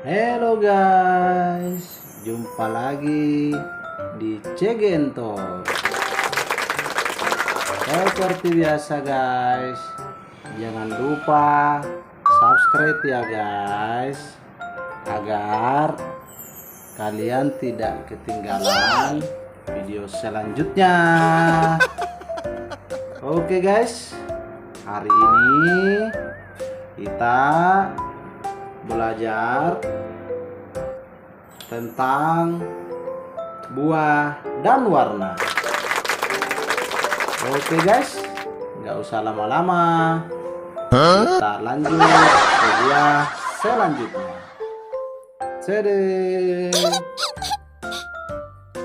Halo guys, jumpa lagi di Cegento. Seperti biasa guys, jangan lupa subscribe ya guys, agar kalian tidak ketinggalan video selanjutnya. Oke guys, hari ini kita belajar tentang buah dan warna. Oke guys, nggak usah lama-lama, kita lanjut ke buah selanjutnya. Sedih.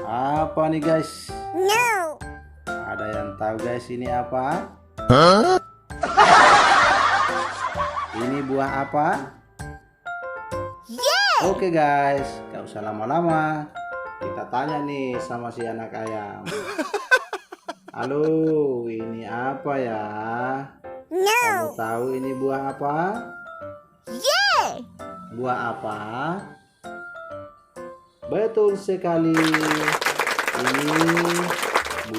Apa nih guys? No. Ada yang tahu guys ini apa? Ini buah apa? Oke guys, gak usah lama-lama. Kita tanya nih sama si anak ayam. Halo, ini apa ya? No. Kamu tahu ini buah apa? Yeah. Buah apa? Betul sekali. Ini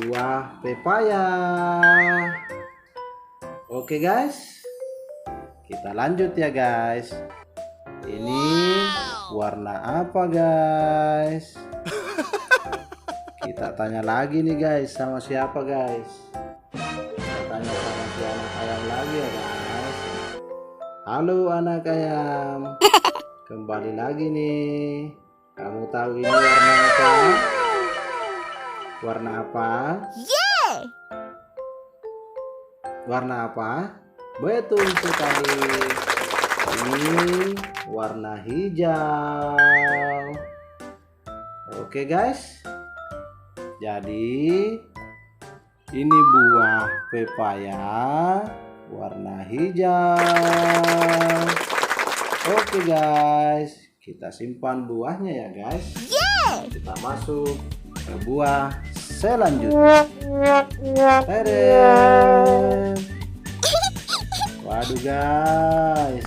buah pepaya. Oke guys, kita lanjut ya guys. Ini warna apa guys? Kita tanya lagi nih guys, sama siapa guys? Kita tanya sama si anak ayam lagi ya guys. Halo anak ayam, kembali lagi nih. Kamu tahu ini warna apa? Warna apa? Yeah. Warna apa? Betul sekali. Ini warna hijau. Oke guys, jadi ini buah pepaya warna hijau. Oke guys, kita simpan buahnya ya guys. Kita masuk ke buah selanjutnya. Tadam. Waduh guys,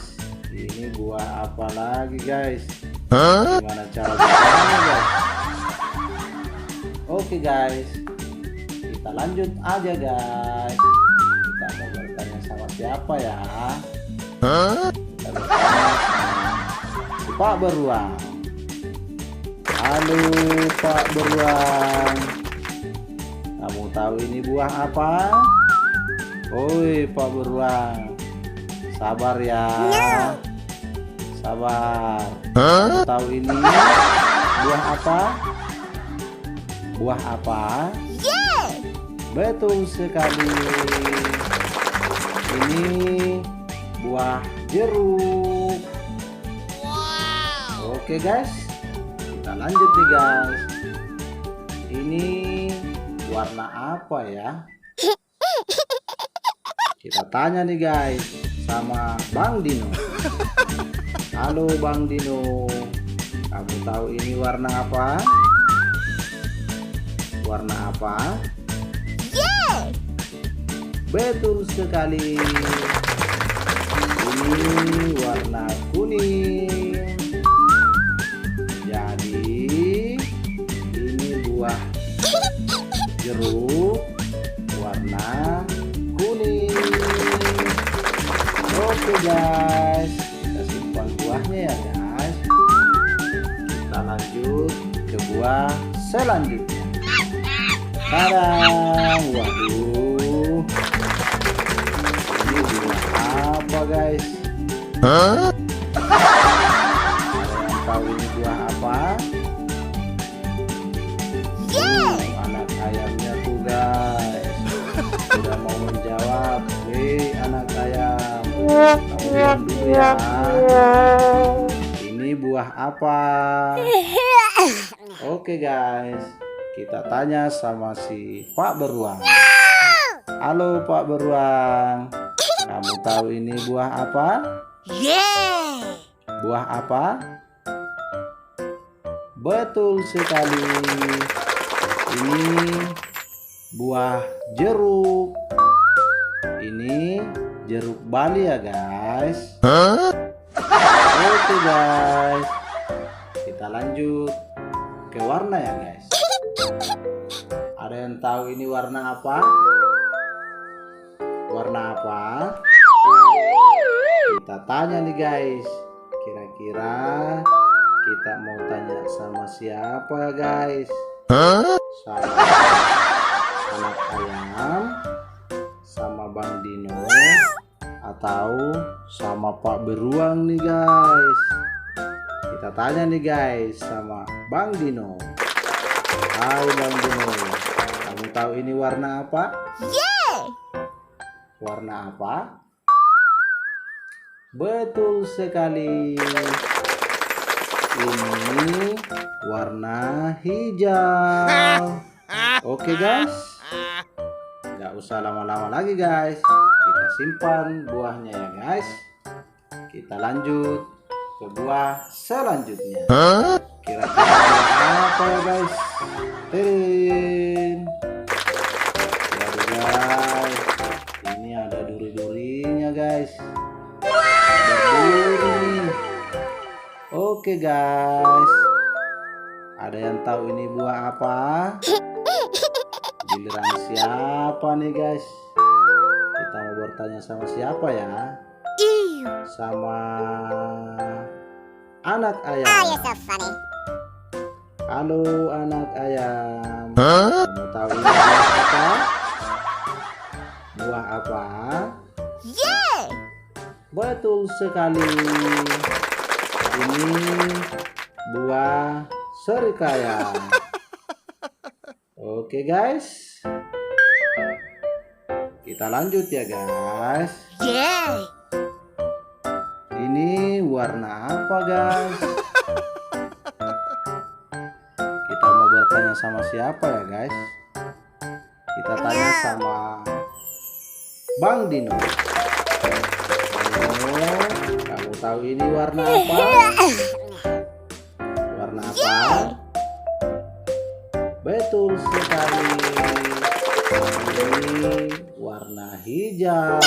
ini buah apa lagi guys? Gimana cara bukanya guys? Oke guys, kita lanjut aja guys. Kita mau bertanya sama siapa ya? Kita bertanya sama si Pak Beruang. Halo Pak Beruang, kamu tahu ini buah apa? Oi Pak Beruang, sabar ya. Sabar. Kamu tahu ini buah apa? Buah apa? Yeah. Betul sekali. Ini buah jeruk. Wow. Oke guys, kita lanjut nih guys. Ini warna apa ya? Kita tanya nih guys sama Bang Dino. Halo Bang Dino, kamu tahu ini warna apa? Warna apa? Yeah. Betul sekali. Ini warna kuning. Jadi ini buah jeruk warna kuning. Oke guys, kita simpan buahnya ya guys. Kita lanjut ke buah selanjutnya. Tadang, waduh, ini buah apa guys? Ada yang tahu ini buah apa? Anak ayamnya tuh guys sudah mau menjawab. Hei anak ayam, kamu diam dulu ya. Ini buah apa? Oke guys, kita tanya sama si Pak Beruang. Halo Pak Beruang, kamu tahu ini buah apa? Yeah. Buah apa? Betul sekali. Ini buah jeruk. Ini jeruk Bali ya guys. Oke guys, kita lanjut ke warna ya guys. Ada yang tahu ini warna apa? Warna apa? Kita tanya nih guys. Kira-kira kita mau tanya sama siapa ya guys? Sama anak ayam, sama Bang Dino, atau sama Pak Beruang nih guys? Kita tanya nih guys sama Bang Dino. Hai Bang Dino, kamu tahu ini warna apa? Yeah! Warna apa? Betul sekali. Ini warna hijau. Oke guys, nggak usah lama-lama lagi guys. Kita simpan buahnya ya guys. Kita lanjut ke buah selanjutnya. Kira-kira buah apa ya guys? Tirin. Waduh guys, ini ada duri-durinya guys. Berduri. Oke guys, ada yang tahu ini buah apa? Giliran siapa nih guys? Kita mau bertanya sama siapa ya? Ew! Sama anak ayam. Oh, you're so funny. Halo anak ayam. Kamu tahu ini buah apa? Buah apa? Yeah! Betul sekali. Ini buah serikaya. Oke guys, kita lanjut ya guys. Yeah! Ini warna apa guys? Kita mau bertanya sama siapa ya guys? Kita tanya sama Bang Dino. Dino, kamu tahu ini warna apa? Warna apa? Betul sekali. Ini warna hijau.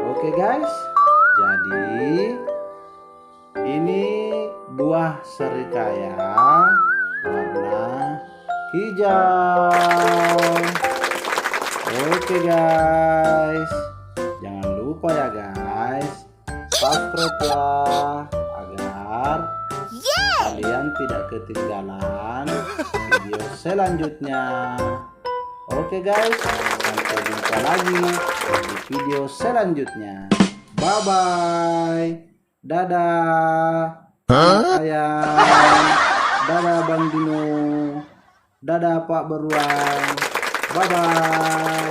Oke guys, jadi ini buah serikaya warna hijau. Oke guys, jangan lupa ya guys, subscribe ya agar kalian tidak ketinggalan video selanjutnya. Oke guys, sampai jumpa lagi di video selanjutnya. Bye bye. Dadah anak ayam. Dadah Bang Dino. Dadah Pak Beruang. Bye bye.